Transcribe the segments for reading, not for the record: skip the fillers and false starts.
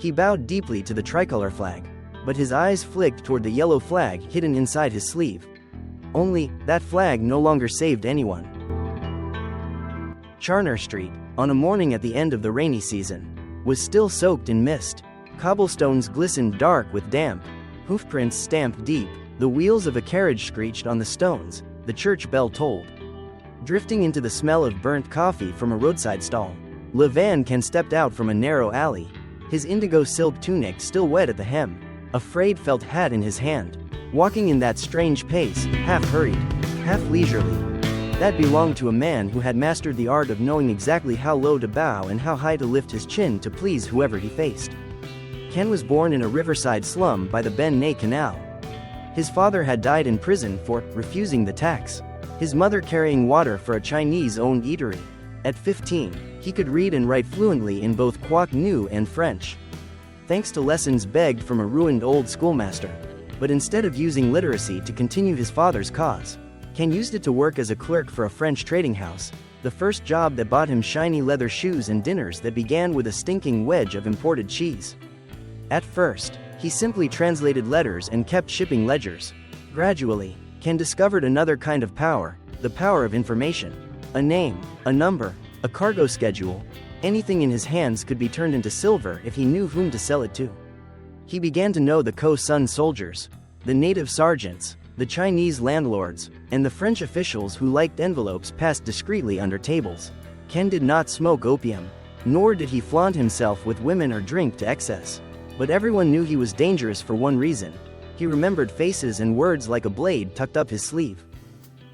He bowed deeply to the tricolor flag, but his eyes flicked toward the yellow flag hidden inside his sleeve. Only, that flag no longer saved anyone. Charner Street, on a morning at the end of the rainy season, was still soaked in mist. Cobblestones glistened dark with damp, hoofprints stamped deep, the wheels of a carriage screeched on the stones, the church bell tolled. Drifting into the smell of burnt coffee from a roadside stall, Lê Văn Cẩn stepped out from a narrow alley, his indigo silk tunic still wet at the hem, a frayed felt hat in his hand, walking in that strange pace, half hurried, half leisurely, that belonged to a man who had mastered the art of knowing exactly how low to bow and how high to lift his chin to please whoever he faced. Ken was born in a riverside slum by the Ben Nye Canal. His father had died in prison for refusing the tax, his mother carrying water for a Chinese-owned eatery. At 15, he could read and write fluently in both Quoc Nu and French, thanks to lessons begged from a ruined old schoolmaster. But instead of using literacy to continue his father's cause, Ken used it to work as a clerk for a French trading house, the first job that bought him shiny leather shoes and dinners that began with a stinking wedge of imported cheese. At first, he simply translated letters and kept shipping ledgers. Gradually, Ken discovered another kind of power, the power of information. A name, a number, a cargo schedule, anything in his hands could be turned into silver if he knew whom to sell it to. He began to know the Co-Sun soldiers, the native sergeants, the Chinese landlords, and the French officials who liked envelopes passed discreetly under tables. Ken did not smoke opium, nor did he flaunt himself with women or drink to excess. But everyone knew he was dangerous for one reason. He remembered faces and words like a blade tucked up his sleeve.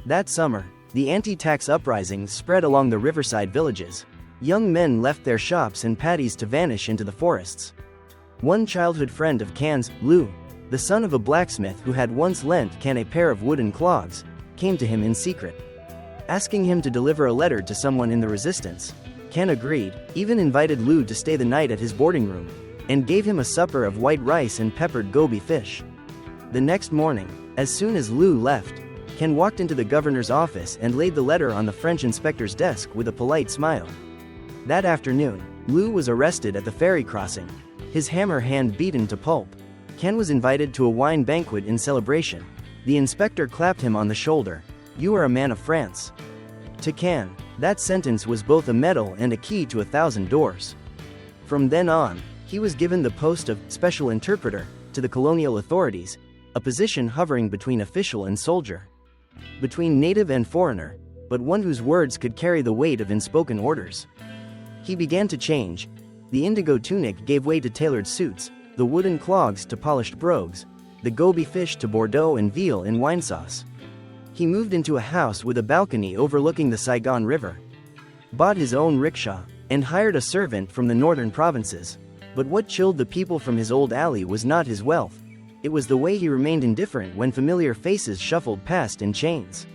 That summer, the anti-tax uprisings spread along the riverside villages. Young men left their shops and paddies to vanish into the forests. One childhood friend of Ken's, Lou, the son of a blacksmith who had once lent Ken a pair of wooden clogs, came to him in secret, asking him to deliver a letter to someone in the resistance. Ken agreed, even invited Lou to stay the night at his boarding room, and gave him a supper of white rice and peppered goby fish. The next morning, as soon as Lou left, Ken walked into the governor's office and laid the letter on the French inspector's desk with a polite smile. That afternoon, Lou was arrested at the ferry crossing, his hammer hand beaten to pulp. Ken was invited to a wine banquet in celebration. The inspector clapped him on the shoulder. "You are a man of France." To Ken, that sentence was both a medal and a key to 1,000 doors. From then on, he was given the post of special interpreter to the colonial authorities, a position hovering between official and soldier, between native and foreigner, but one whose words could carry the weight of unspoken orders. He began to change. The indigo tunic gave way to tailored suits, the wooden clogs to polished brogues, the goby fish to Bordeaux and veal in wine sauce. He moved into a house with a balcony overlooking the Saigon River, bought his own rickshaw, and hired a servant from the northern provinces. But what chilled the people from his old alley was not his wealth. It was the way he remained indifferent when familiar faces shuffled past in chains.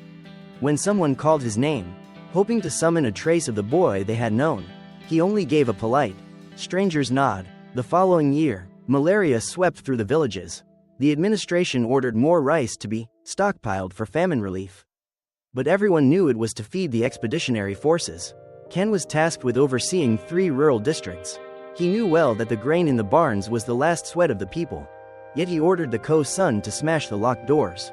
When someone called his name, hoping to summon a trace of the boy they had known, he only gave a polite, stranger's nod. The following year, malaria swept through the villages. The administration ordered more rice to be stockpiled for famine relief. But everyone knew it was to feed the expeditionary forces. Ken was tasked with overseeing 3 rural districts. He knew well that the grain in the barns was the last sweat of the people. Yet he ordered the Co-Sun to smash the locked doors,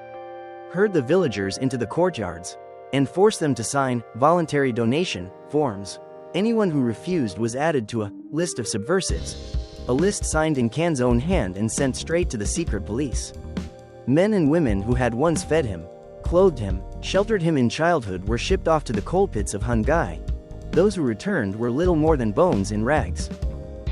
herd the villagers into the courtyards, and force them to sign voluntary donation forms. Anyone who refused was added to a list of subversives, a list signed in Ken's own hand and sent straight to the secret police. Men and women who had once fed him, clothed him, sheltered him in childhood were shipped off to the coal pits of Hungai. Those who returned were little more than bones in rags.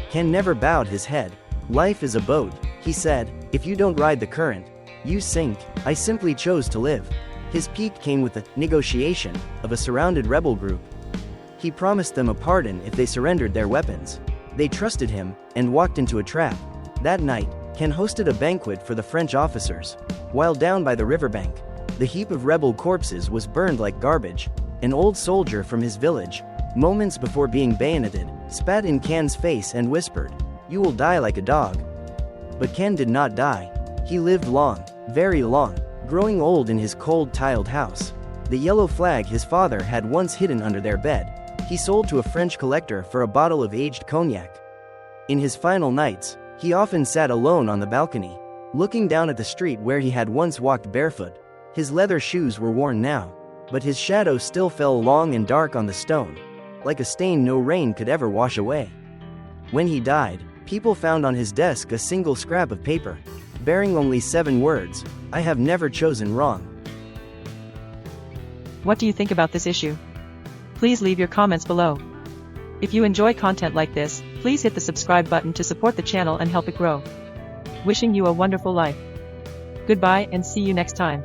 Ken never bowed his head. "Life is a boat," he said. "If you don't ride the current, you sink." I simply chose to live. His peak came with the negotiation of a surrounded rebel group. He promised them a pardon if they surrendered their weapons. They trusted him and walked into a trap. That night, Ken hosted a banquet for the French officers. While down by the riverbank, the heap of rebel corpses was burned like garbage. An old soldier from his village, moments before being bayoneted, spat in Ken's face and whispered, "You will die like a dog." But Ken did not die. He lived long, very long, growing old in his cold tiled house. The yellow flag his father had once hidden under their bed, he sold to a French collector for a bottle of aged cognac. In his final nights, he often sat alone on the balcony, looking down at the street where he had once walked barefoot. His leather shoes were worn now, but his shadow still fell long and dark on the stone, like a stain no rain could ever wash away. When he died, people found on his desk a single scrap of paper, bearing only 7 words, "I have never chosen wrong." What do you think about this issue? Please leave your comments below. If you enjoy content like this, please hit the subscribe button to support the channel and help it grow. Wishing you a wonderful life. Goodbye and see you next time.